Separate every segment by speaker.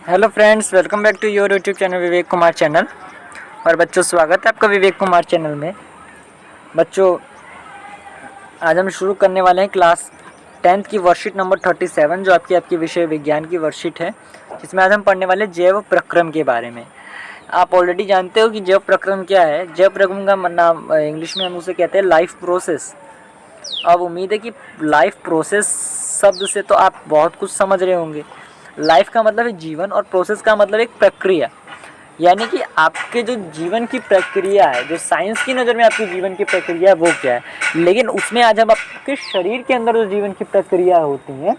Speaker 1: Hello friends, welcome back to your YouTube channel Vivek Kumar channel. और बच्चों, स्वागत है आपका विवेक कुमार चैनल में। बच्चों, आज हम शुरू करने वाले हैं क्लास 10th की वर्कशीट नंबर 37, जो आपकी विषय विज्ञान की वर्कशीट है, जिसमें आज हम पढ़ने वाले जैव प्रक्रम के बारे में। आप ऑलरेडी जानते हो कि जैव प्रक्रम क्या है। जैव प्रक्रम का नाम इंग्लिश में हम उसे कहते हैं लाइफ प्रोसेस। अब उम्मीद है कि लाइफ प्रोसेस शब्द से तो आप बहुत कुछ समझ रहे होंगे। लाइफ का मतलब है जीवन और प्रोसेस का मतलब एक प्रक्रिया, यानी कि आपके जो जीवन की प्रक्रिया है, जो साइंस की नज़र में आपकी जीवन की प्रक्रिया है वो क्या है। लेकिन उसमें आज हम आपके शरीर के अंदर जो जीवन की प्रक्रिया होती हैं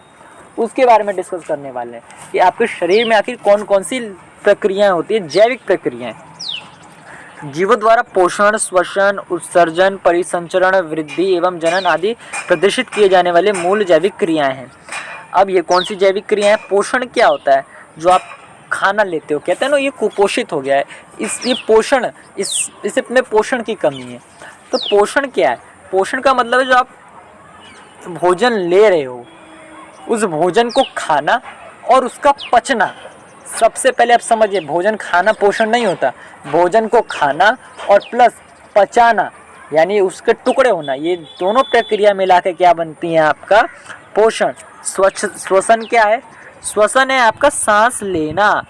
Speaker 1: उसके बारे में डिस्कस करने वाले हैं कि आपके शरीर में आखिर कौन कौन सी प्रक्रियाएँ होती हैं, जैविक प्रक्रियाएँ। जीवों द्वारा पोषण, श्वसन, उत्सर्जन, परिसंचरण, वृद्धि एवं जनन आदि प्रदर्शित किए जाने वाले मूल जैविक क्रियाएं हैं। अब ये कौन सी जैविक क्रियाएं? पोषण क्या होता है? जो आप खाना लेते हो, कहते हैं ना ये कुपोषित हो गया है, ये पोषण, इसमें पोषण की कमी है। तो पोषण क्या है? पोषण का मतलब है जो आप भोजन ले रहे हो, उस भोजन को खाना और उसका पचना। सबसे पहले आप समझिए, भोजन खाना पोषण नहीं होता। भोजन को खाना और प्लस पचाना, यानी उसके टुकड़े होना, ये दोनों प्रक्रिया मिला के क्या बनती है आपका पोषण। श्वसन क्या है? श्वसन है आपका सांस लेना।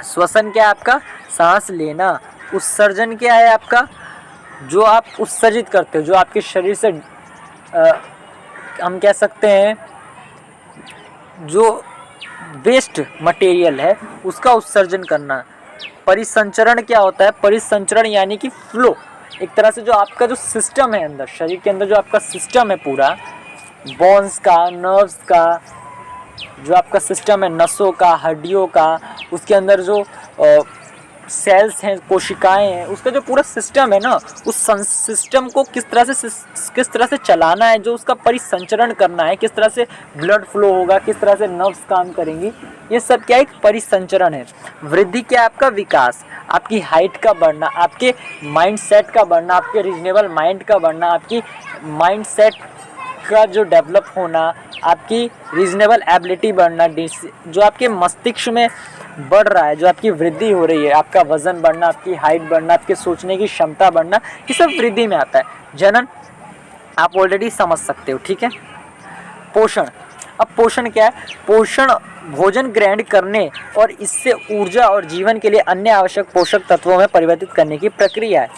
Speaker 1: श्वसन क्या है आपका? सांस लेना। उत्सर्जन क्या है आपका? जो आप उत्सर्जित करते हो, जो आपके शरीर से हम कह सकते हैं जो वेस्ट मटेरियल है उसका उत्सर्जन करना। परिसंचरण क्या होता है? परिसंचरण यानी कि फ्लो, एक तरह से जो आपका जो सिस्टम है अंदर, शरीर के अंदर जो आपका सिस्टम है पूरा, बोन्स का, नर्व्स का, जो आपका सिस्टम है नसों का, हड्डियों का, उसके अंदर जो सेल्स हैं, कोशिकाएं हैं, उसका जो पूरा सिस्टम है ना, उस सिस्टम को किस तरह से चलाना है, जो उसका परिसंचरण करना है, किस तरह से ब्लड फ्लो होगा, किस तरह से नर्व्स काम करेंगी, ये सब क्या एक परिसंचरण है। वृद्धि क्या है? आपका विकास, आपकी हाइट का बढ़ना, आपके माइंड सेट का बढ़ना, आपके रीजनेबल माइंड का बढ़ना, आपकी माइंड सेट का जो डेवलप होना, आपकी रीजनेबल एबिलिटी बढ़ना, जो आपके मस्तिष्क में बढ़ रहा है, जो आपकी वृद्धि हो रही है, आपका वजन बढ़ना, आपकी हाइट बढ़ना, आपके सोचने की क्षमता बढ़ना, ये सब वृद्धि में आता है। जनन आप ऑलरेडी समझ सकते हो, ठीक है। पोषण, अब पोषण क्या है? पोषण भोजन ग्रहण करने और इससे ऊर्जा और जीवन के लिए अन्य आवश्यक पोषक तत्वों में परिवर्तित करने की प्रक्रिया है।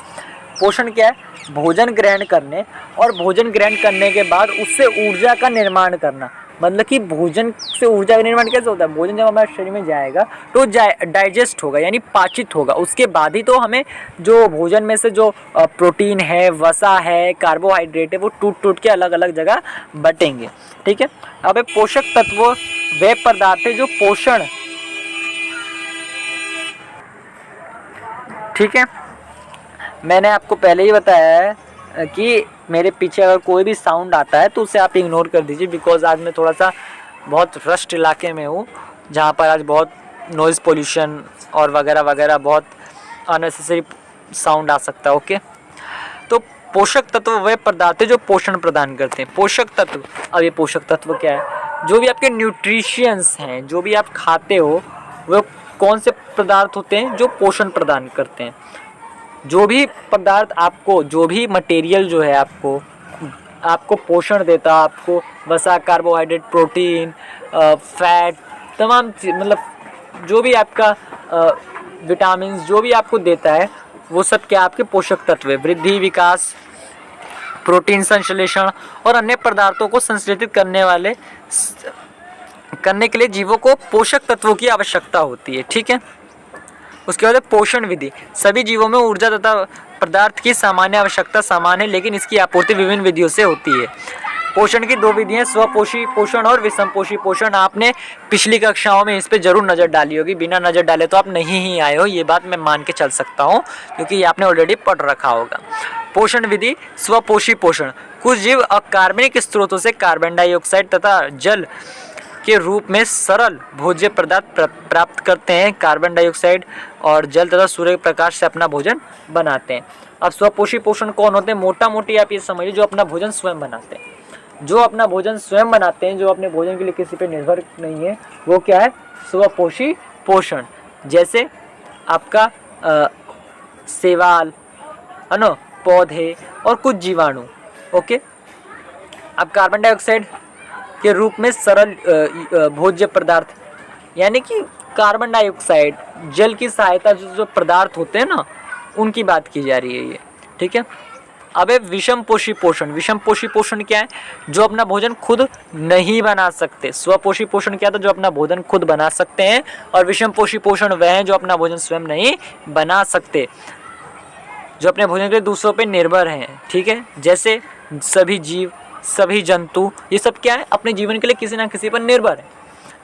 Speaker 1: पोषण क्या है? भोजन ग्रहण करने और भोजन ग्रहण करने के बाद उससे ऊर्जा का निर्माण करना। मतलब कि भोजन से ऊर्जा का निर्माण कैसे होता है? भोजन जब हमारे शरीर में जाएगा तो डाइजेस्ट होगा, यानी पाचित होगा, उसके बाद ही तो हमें जो भोजन में से जो प्रोटीन है, वसा है, कार्बोहाइड्रेट है, वो टूट टूट के अलग अलग जगह बटेंगे, ठीक है। अब पोषक तत्व वे पदार्थ है जो पोषण, ठीक है। मैंने आपको पहले ही बताया है कि मेरे पीछे अगर कोई भी साउंड आता है तो उसे आप इग्नोर कर दीजिए, बिकॉज आज मैं थोड़ा सा बहुत रस्ट इलाके में हूँ, जहाँ पर आज बहुत नॉइज़ पोल्यूशन और वगैरह वगैरह बहुत अननेसेसरी साउंड आ सकता है, ओके। तो पोषक तत्व वे पदार्थ है जो पोषण प्रदान करते हैं। पोषक तत्व, अब ये पोषक तत्व क्या है? जो भी आपके न्यूट्रिशियंस हैं, जो भी आप खाते हो, वो कौन से पदार्थ होते हैं जो पोषण प्रदान करते हैं। जो भी पदार्थ आपको, जो भी मटेरियल जो है आपको पोषण देता, आपको वसा, कार्बोहाइड्रेट, प्रोटीन, फैट, तमाम मतलब जो भी आपका विटामिन जो भी आपको देता है, वो सब क्या आपके पोषक तत्व है। वृद्धि, विकास, प्रोटीन संश्लेषण और अन्य पदार्थों को संश्लेषित करने के लिए जीवों को पोषक तत्वों की आवश्यकता होती है, ठीक है। उसके बाद पोषण विधि, सभी जीवों में ऊर्जा तथा पदार्थ की सामान्य आवश्यकता समान है, लेकिन इसकी आपूर्ति विभिन्न विधियों से होती है। पोषण की दो विधियां, स्वपोषी पोषण और विषमपोषी पोषण। आपने पिछली कक्षाओं में इस पे जरूर नज़र डाली होगी, बिना नज़र डाले तो आप नहीं ही आए हो, ये बात मैं मान के चल सकता हूँ, क्योंकि ये आपने ऑलरेडी पढ़ रखा होगा। पोषण विधि, स्वपोषी पोषण। कुछ जीव अकार्बनिक स्रोतों से कार्बन डाइऑक्साइड तथा जल के रूप में सरल भोज्य पदार्थ प्राप्त करते हैं। कार्बन डाइऑक्साइड और जल तथा सूर्य प्रकाश से अपना भोजन बनाते हैं। अब स्वपोषी पोषण कौन होते हैं? मोटा मोटी आप ये समझिए, जो अपना भोजन स्वयं बनाते हैं। जो अपना भोजन स्वयं बनाते हैं, जो अपने भोजन के लिए किसी पे निर्भर नहीं है, वो क्या है, स्वपोषी पोषण। जैसे आपका शैवाल, है ना, पौधे और कुछ जीवाणु। ओके, अब कार्बन डाइऑक्साइड के रूप में सरल भोज्य पदार्थ, यानी कि कार्बन डाइऑक्साइड जल की सहायता जो पदार्थ होते हैं ना, उनकी बात की जा रही है ये, ठीक है। अब है विषम पोषी पोषण। विषम पोषी पोषण क्या है, जो अपना भोजन खुद नहीं बना सकते। स्वपोषी पोषण क्या था, जो अपना भोजन खुद बना सकते हैं, और विषम पोषी पोषण वह है जो अपना भोजन स्वयं नहीं बना सकते, जो अपने भोजन के लिए दूसरों पे निर्भर हैं, ठीक है। जैसे सभी जीव, सभी जंतु, ये सब क्या है, अपने जीवन के लिए किसी ना किसी पर निर्भर है,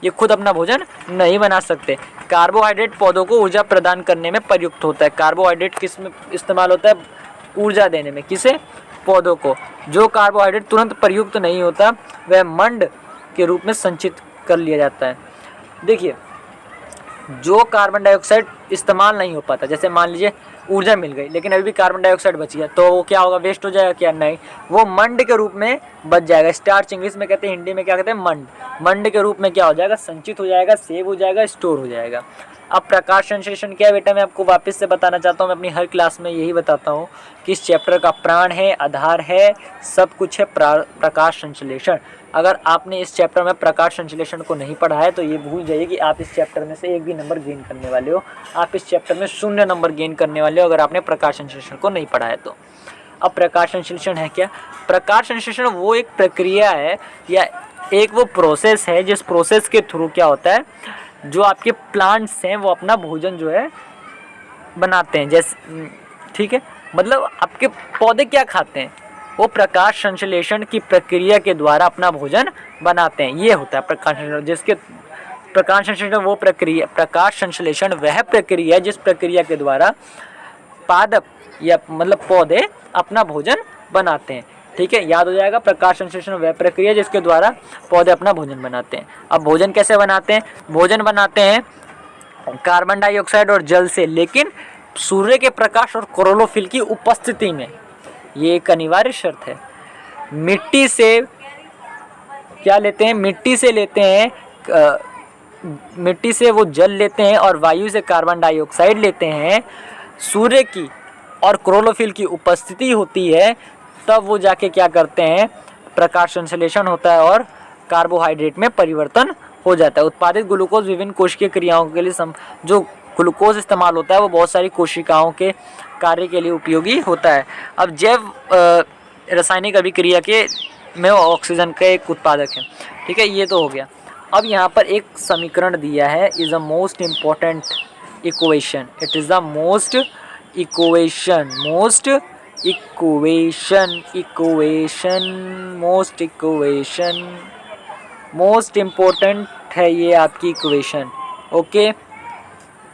Speaker 1: ये खुद अपना भोजन नहीं बना सकते। कार्बोहाइड्रेट पौधों को ऊर्जा प्रदान करने में प्रयुक्त होता है। कार्बोहाइड्रेट किस में इस्तेमाल होता है, ऊर्जा देने में। किसे, पौधों को। जो कार्बोहाइड्रेट तुरंत प्रयुक्त नहीं होता, वह मंड के रूप में संचित कर लिया जाता है। देखिए, जो कार्बन डाइऑक्साइड इस्तेमाल नहीं हो पाता, जैसे मान लीजिए ऊर्जा मिल गई लेकिन अभी भी कार्बन डाइऑक्साइड बच गया, तो वो क्या होगा, वेस्ट हो जाएगा क्या, नहीं, वो मंड के रूप में बच जाएगा। स्टार्च इंग्लिश में कहते हैं, हिंदी में क्या कहते हैं, मंड। मंड के रूप में क्या हो जाएगा, संचित हो जाएगा, सेव हो जाएगा, स्टोर हो जाएगा। अब प्रकाश संश्लेषण क्या है बेटा, मैं आपको वापस से बताना चाहता हूँ, मैं अपनी हर क्लास में यही बताता हूँ कि इस चैप्टर का प्राण है, आधार है, सब कुछ है प्रकाश संश्लेषण। अगर आपने इस चैप्टर में प्रकाश संश्लेषण को नहीं पढ़ा है तो ये भूल जाइए कि आप इस चैप्टर में से एक भी नंबर गेन करने वाले हो। आप इस चैप्टर में 0 नंबर गेन करने वाले हो अगर आपने प्रकाश संश्लेषण को नहीं पढ़ा है तो। अब प्रकाश संश्लेषण है क्या, प्रकाश संश्लेषण वो एक प्रक्रिया है या एक वो प्रोसेस है जिस प्रोसेस के थ्रू क्या होता है, जो आपके प्लांट्स हैं वो अपना भोजन जो है बनाते हैं। जैसे, ठीक है, मतलब आपके पौधे क्या खाते हैं, वो प्रकाश संश्लेषण की प्रक्रिया के द्वारा अपना भोजन बनाते हैं। ये होता है प्रकाश संश्लेषण, जिसके प्रकाश संश्लेषण वो प्रक्रिया, प्रकाश संश्लेषण वह प्रक्रिया है जिस प्रक्रिया के द्वारा पादप या मतलब पौधे अपना भोजन बनाते हैं। ठीक है, याद हो जाएगा, प्रकाश संश्लेषण वह प्रक्रिया जिसके द्वारा पौधे अपना भोजन बनाते हैं। अब भोजन कैसे बनाते हैं, भोजन बनाते हैं कार्बन डाइऑक्साइड और जल से, लेकिन सूर्य के प्रकाश और क्लोरोफिल की उपस्थिति में। ये एक अनिवार्य शर्त है। मिट्टी से क्या लेते हैं, मिट्टी से लेते हैं, मिट्टी से वो जल लेते हैं और वायु से कार्बन डाइऑक्साइड लेते हैं। सूर्य की और क्लोरोफिल की उपस्थिति होती है, तब वो जाके क्या करते हैं, प्रकाश संश्लेषण होता है और कार्बोहाइड्रेट में परिवर्तन हो जाता है। उत्पादित ग्लूकोज विभिन्न कोशिकीय क्रियाओं के लिए जो ग्लूकोज इस्तेमाल होता है वो बहुत सारी कोशिकाओं के कार्य के लिए उपयोगी होता है। अब जैव रासायनिक अभिक्रिया के में ऑक्सीजन का एक उत्पादक है। ठीक है, ये तो हो गया। अब यहाँ पर एक समीकरण दिया है, is the most important equation, it is the most equation, most equation, equation, most equation, most important है ये आपकी इक्वेशन। ओके,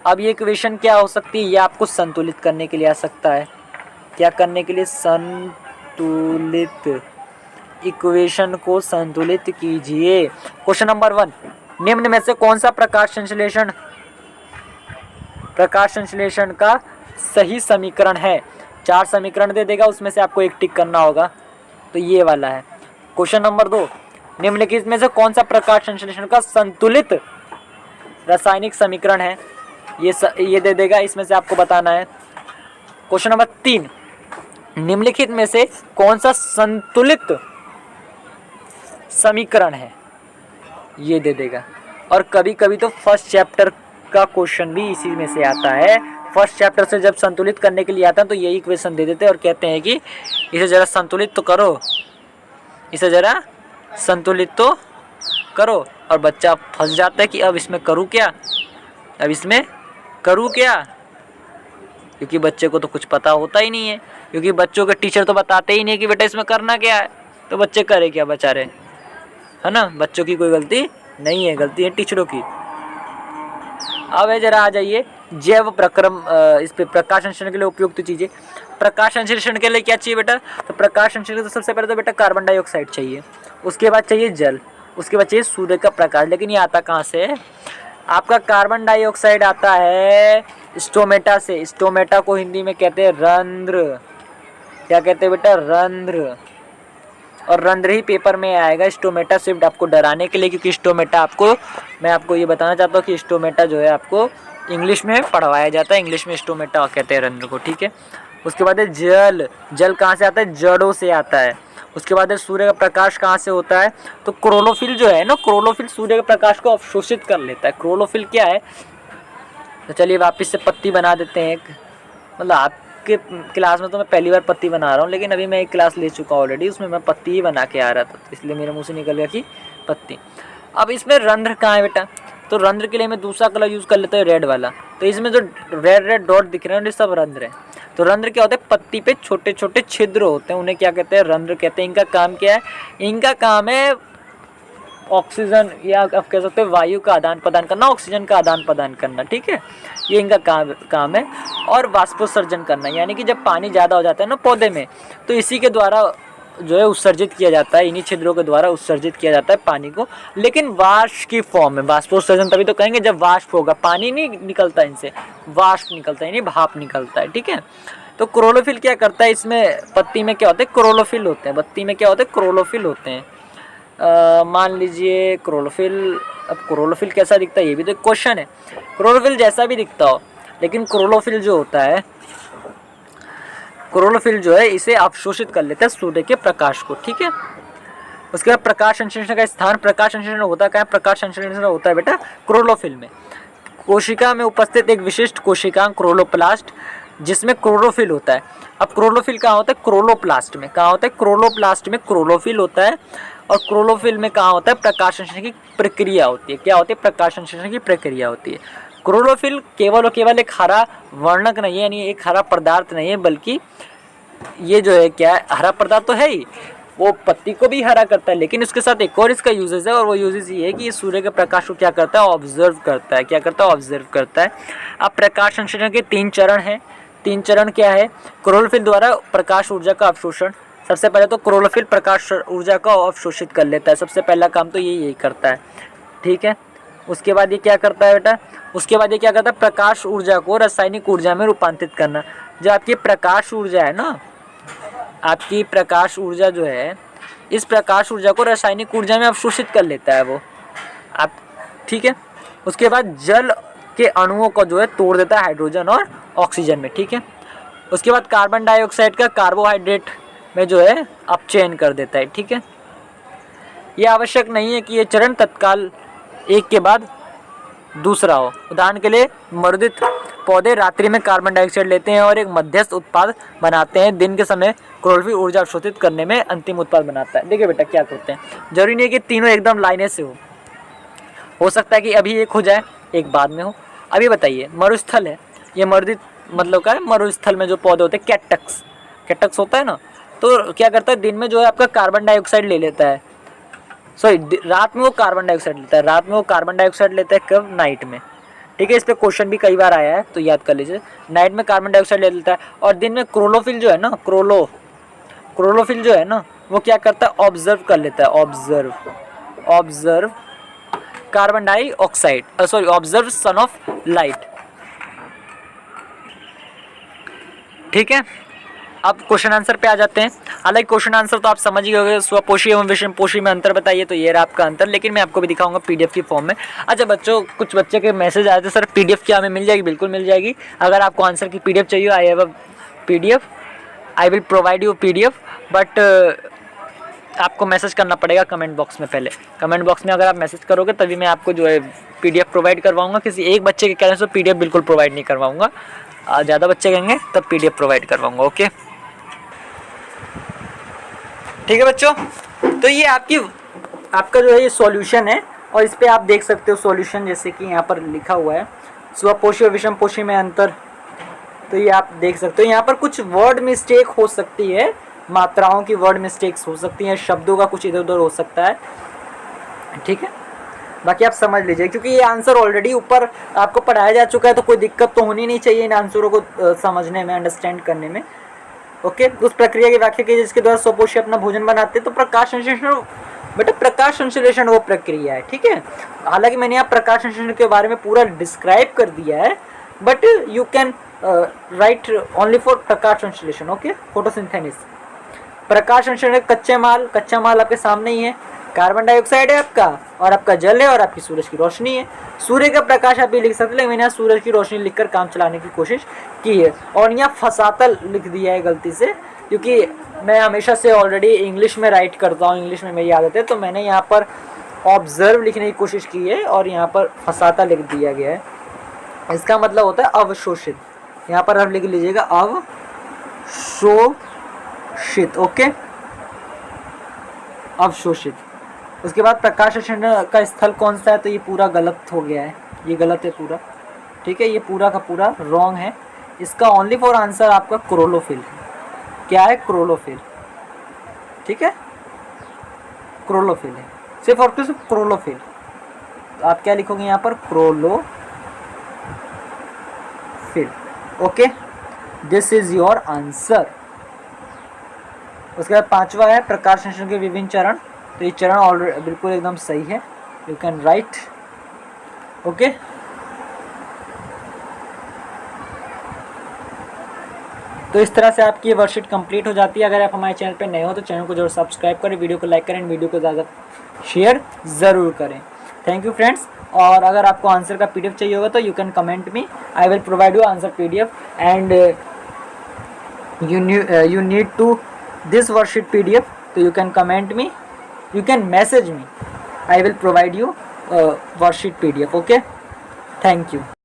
Speaker 1: अब ये इक्वेशन क्या हो सकती है, ये आपको संतुलित करने के लिए आ सकता है। क्या करने के लिए, संतुलित, इक्वेशन को संतुलित कीजिए। क्वेश्चन नंबर 1, निम्न में से कौन सा प्रकाश संश्लेषण का सही समीकरण है। 4 समीकरण दे देगा, उसमें से आपको एक टिक करना होगा, तो ये वाला है। क्वेश्चन नंबर 2, निम्नलिखित में से कौन सा प्रकाश संश्लेषण का संतुलित रासायनिक समीकरण है, ये दे देगा, इसमें से आपको बताना है। क्वेश्चन नंबर 3, निम्नलिखित में से कौन सा संतुलित समीकरण है, ये दे देगा। और कभी कभी तो फर्स्ट चैप्टर का क्वेश्चन भी इसी में से आता है। फर्स्ट चैप्टर से जब संतुलित करने के लिए आता है तो यही क्वेश्चन दे देते हैं और कहते हैं कि इसे ज़रा संतुलित तो करो, इसे ज़रा संतुलित तो करो, और बच्चा फंस जाता है कि अब इसमें करूँ क्या, अब इसमें करूँ क्या, क्योंकि बच्चे को तो कुछ पता होता ही नहीं है, क्योंकि बच्चों के टीचर तो बताते ही नहीं कि बेटा इसमें करना क्या है, तो बच्चे करे क्या बेचारे, है ना। बच्चों की कोई गलती नहीं है, गलती है टीचरों की। अब है जरा आ जाइए जैव प्रक्रम, इस पे प्रकाश संश्लेषण के लिए उपयुक्त चीज़ें। प्रकाश संश्लेषण के लिए क्या चाहिए बेटा, तो प्रकाश संश्लेषण तो सबसे पहले तो बेटा कार्बन डाइऑक्साइड चाहिए, उसके बाद चाहिए जल, उसके बाद चाहिए सूर्य का प्रकाश। लेकिन ये आता कहाँ से है, आपका कार्बन डाइऑक्साइड आता है स्टोमेटा से। स्टोमेटा को हिंदी में कहते हैं रंध्र। क्या कहते हैं बेटा, रंध्र। और रंध्र ही पेपर में आएगा। स्टोमेटा सिर्फ आपको डराने के लिए, क्योंकि स्टोमेटा आपको, मैं आपको ये बताना चाहता हूँ कि स्टोमेटा जो है आपको इंग्लिश में पढ़वाया जाता है। इंग्लिश में स्टोमेटा कहते हैं रंध्र को, ठीक है। उसके बाद है जल। जल कहाँ से आता है? जड़ों से आता है। उसके बाद है सूर्य का प्रकाश कहाँ से होता है? तो क्लोरोफिल जो है ना, क्लोरोफिल सूर्य के प्रकाश को अवशोषित कर लेता है। क्लोरोफिल क्या है? तो चलिए वापस से पत्ती बना देते हैं एक। मतलब आपके क्लास में तो मैं पहली बार पत्ती बना रहा हूँ, लेकिन अभी मैं एक क्लास ले चुका ऑलरेडी, उसमें मैं पत्ती ही बना के आ रहा था, तो इसलिए मेरे मुंह से निकल गया कि पत्ती। अब इसमें रंध्र कहाँ है बेटा? तो रंध्र के लिए मैं दूसरा कलर यूज़ कर लेता हूँ, रेड वाला। तो इसमें जो रेड रेड डॉट दिख रहे हैं ये सब रंध्र है। तो रंध्र क्या होता है? पत्ती पे छोटे छोटे छिद्र होते हैं, उन्हें क्या कहते हैं? रंध्र कहते हैं। इनका काम क्या है? इनका काम है ऑक्सीजन, या आप कह सकते हैं वायु का आदान प्रदान करना, ऑक्सीजन का आदान प्रदान करना, ठीक है। ये इनका काम है। और वाष्पोत्सर्जन करना, यानी कि जब पानी ज़्यादा हो जाता है ना पौधे में, तो इसी के द्वारा जो है उत्सर्जित किया जाता है, इन्हीं छिद्रों के द्वारा उत्सर्जित किया जाता है पानी को, लेकिन वाष्प की फॉर्म में। वाष्पोत्सर्जन तभी तो कहेंगे जब वाष्प होगा, पानी नहीं निकलता इनसे, वाष्प निकलता है, यानी भाप निकलता है, ठीक है। तो क्लोरोफिल क्या करता है? इसमें पत्ती में क्या होता है? क्लोरोफिल होते हैं। पत्ती में क्या होते हैं? क्लोरोफिल होते हैं। मान लीजिए क्लोरोफिल, अब क्लोरोफिल कैसा दिखता है ये भी तो एक क्वेश्चन है। क्लोरोफिल जैसा भी दिखता हो, लेकिन क्लोरोफिल जो होता है, क्लोरोफिल जो है इसे अवशोषित कर लेता है सूर्य के प्रकाश को, ठीक है। उसके बाद प्रकाश संश्लेषण का स्थान, प्रकाश संश्लेषण होता है, प्रकाश संश्लेषण होता है बेटा क्लोरोफिल में। कोशिका में उपस्थित एक विशिष्ट कोशिकांग क्लोरोप्लास्ट, जिसमें क्लोरोफिल होता है। अब क्लोरोफिल कहाँ होता है? क्लोरोप्लास्ट में। कहाँ होता है? क्लोरोप्लास्ट में क्लोरोफिल होता है। और क्लोरोफिल में कहाँ होता है? प्रकाश संश्लेषण की प्रक्रिया होती है। क्या होती है? प्रकाश संश्लेषण की प्रक्रिया होती है। क्लोरोफिल केवल और केवल एक हरा वर्णक नहीं है, यानी एक हरा पदार्थ नहीं है, बल्कि ये जो है क्या है? हरा पदार्थ तो है ही, वो पत्ती को भी हरा करता है, लेकिन उसके साथ एक और इसका यूजेस है, और वो यूजेस ये है कि ये सूर्य के प्रकाश को क्या करता है? ऑब्जर्व करता है। क्या करता है? ऑब्जर्व करता है। अब प्रकाश संश्लेषण के 3 चरण हैं। 3 चरण क्या है? क्लोरोफिल द्वारा प्रकाश ऊर्जा का अवशोषण। सबसे पहले तो क्लोरोफिल प्रकाश ऊर्जा को अवशोषित कर लेता है, सबसे पहला काम तो यही करता है, ठीक है। उसके बाद ये क्या करता है बेटा? उसके बाद ये क्या करता है? प्रकाश ऊर्जा को रासायनिक ऊर्जा में रूपांतरित करना। जो आपकी प्रकाश ऊर्जा है ना, आपकी प्रकाश ऊर्जा जो है, इस प्रकाश ऊर्जा को रासायनिक ऊर्जा में अवशोषित कर लेता है वो, आप, ठीक है। उसके बाद जल के अणुओं को जो है तोड़ देता है हाइड्रोजन और ऑक्सीजन में, ठीक है। उसके बाद कार्बन डाइऑक्साइड का कार्बोहाइड्रेट में जो है अपचयन कर देता है, ठीक है। ये आवश्यक नहीं है कि ये चरण तत्काल एक के बाद दूसरा हो। उदाहरण के लिए मरुदित पौधे रात्रि में कार्बन डाइऑक्साइड लेते हैं और एक मध्यस्थ उत्पाद बनाते हैं। दिन के समय क्लोरोफिल ऊर्जा अवशोषित करने में अंतिम उत्पाद बनाता है। देखिए बेटा क्या करते हैं, जरूरी नहीं है कि तीनों एकदम लाइने से हो सकता है कि अभी एक हो जाए एक बाद में हो। अभी बताइए, मरुस्थल है, ये मरुदित मतलब क्या है? मरुस्थल में जो पौधे होते हैं, कैटक्स होता है ना, तो क्या करता है? दिन में जो है आपका कार्बन डाइऑक्साइड ले लेता है, सॉरी रात में वो कार्बन डाइऑक्साइड लेता है। रात में वो कार्बन डाइऑक्साइड लेता है, कब? नाइट में, ठीक है। इस पे क्वेश्चन भी कई बार आया है, तो याद कर लीजिए। नाइट में कार्बन डाइऑक्साइड ले लेता है, और दिन में क्लोरोफिल जो है ना, क्लोरोफिल जो है ना, वो क्या करता है? ऑब्जर्व कर लेता है। Observe carbon dioxide, sorry observe son of light, ठीक है। अब क्वेश्चन आंसर पे आ जाते हैं। हालांकि क्वेश्चन आंसर तो आप समझ ही गए, स्वपोषी एवं विषमपोषी में अंतर बताइए, तो ये रहा आपका अंतर, लेकिन मैं आपको भी दिखाऊंगा पीडीएफ की फॉर्म में। अच्छा बच्चों, कुछ बच्चे के मैसेज आए थे, सर पीडीएफ क्या हमें मिल जाएगी? बिल्कुल मिल जाएगी। अगर आपको आंसर की पीडीएफ चाहिए, I have a PDF, I will provide you PDF, but आपको मैसेज करना पड़ेगा कमेंट बॉक्स में। पहले कमेंट बॉक्स में अगर आप मैसेज करोगे तभी मैं आपको जो है पीडीएफ प्रोवाइड करवाऊंगा। किसी एक बच्चे के कहने से पीडीएफ बिल्कुल प्रोवाइड नहीं करवाऊंगा, ज़्यादा बच्चे कहेंगे तब पीडीएफ प्रोवाइड करवाऊंगा, ओके। ठीक है बच्चों, तो ये आपका जो है ये सॉल्यूशन है, और इस पे आप देख सकते हो सॉल्यूशन, जैसे कि यहाँ पर लिखा हुआ है स्वपोषी और विषमपोषी में अंतर। तो ये आप देख सकते हो, यहाँ पर कुछ वर्ड मिस्टेक हो सकती है, मात्राओं की वर्ड मिस्टेक्स हो सकती हैं, शब्दों का कुछ इधर उधर हो सकता है, ठीक है। बाकी आप समझ लीजिए, क्योंकि ये आंसर ऑलरेडी ऊपर आपको पढ़ाया जा चुका है, तो कोई दिक्कत तो होनी नहीं चाहिए इन आंसरों को समझने में, अंडरस्टैंड करने में, ओके। उस प्रक्रिया की व्याख्या की जिसके द्वारा स्वपोषी अपना भोजन बनाते हैं। तो प्रकाश संश्लेषण, बेटा प्रकाश संश्लेषण वो प्रक्रिया है, ठीक है। हालांकि मैंने यहाँ प्रकाश संश्लेषण के बारे में पूरा डिस्क्राइब कर दिया है, but you can write only for प्रकाश संश्लेषण, ओके, फोटोसिंथेसिस। प्रकाश संश्लेषण कच्चा माल आपके सामने ही है, कार्बन डाइऑक्साइड है आपका, और आपका जल है, और आपकी सूरज की रोशनी है। सूर्य का प्रकाश आप भी लिख सकते हैं, लेकिन मैंने यहाँ सूरज की रोशनी लिखकर काम चलाने की कोशिश की है। और यहाँ फसातल लिख दिया है गलती से, क्योंकि मैं हमेशा से ऑलरेडी इंग्लिश में राइट करता हूँ, इंग्लिश में मेरी आदत है, तो मैंने यहाँ पर ऑब्जर्व लिखने की कोशिश की है और यहाँ पर फसाता लिख दिया गया है। इसका मतलब होता है अवशोषित। यहाँ पर आप लिख लीजिएगा अवशोषित। ओके, अवशोषित। उसके बाद प्रकाश संश्लेषण का स्थल कौन सा है, तो ये पूरा गलत हो गया है, ये गलत है पूरा, ठीक है, ये पूरा का पूरा रॉन्ग है। इसका ओनली फॉर आंसर आपका क्रोलोफिल है। क्या है? क्रोलोफिल, ठीक है, क्रोलोफिल है, सिर्फ और सिर्फ क्रोलोफिल। तो आप क्या लिखोगे यहाँ पर? Chlorophyll. Okay, this is your answer. उसके बाद पांचवा है प्रकाश संश्लेषण के विभिन्न चरण। तो ये चरण ऑलरेडी बिल्कुल एकदम सही है, यू कैन राइट। ओके, तो इस तरह से आपकी ये वर्कशीट कंप्लीट हो जाती है। अगर आप हमारे चैनल पे नए हो तो चैनल को जरूर सब्सक्राइब करें, वीडियो को लाइक करें, वीडियो को ज़्यादा शेयर ज़रूर करें। Thank you friends. और अगर आपको आंसर का PDF चाहिए होगा तो you can comment me, I will provide you answer PDF, and you need to this worksheet PDF, so you can comment me, you can message me, I will provide you worksheet PDF. Okay, thank you.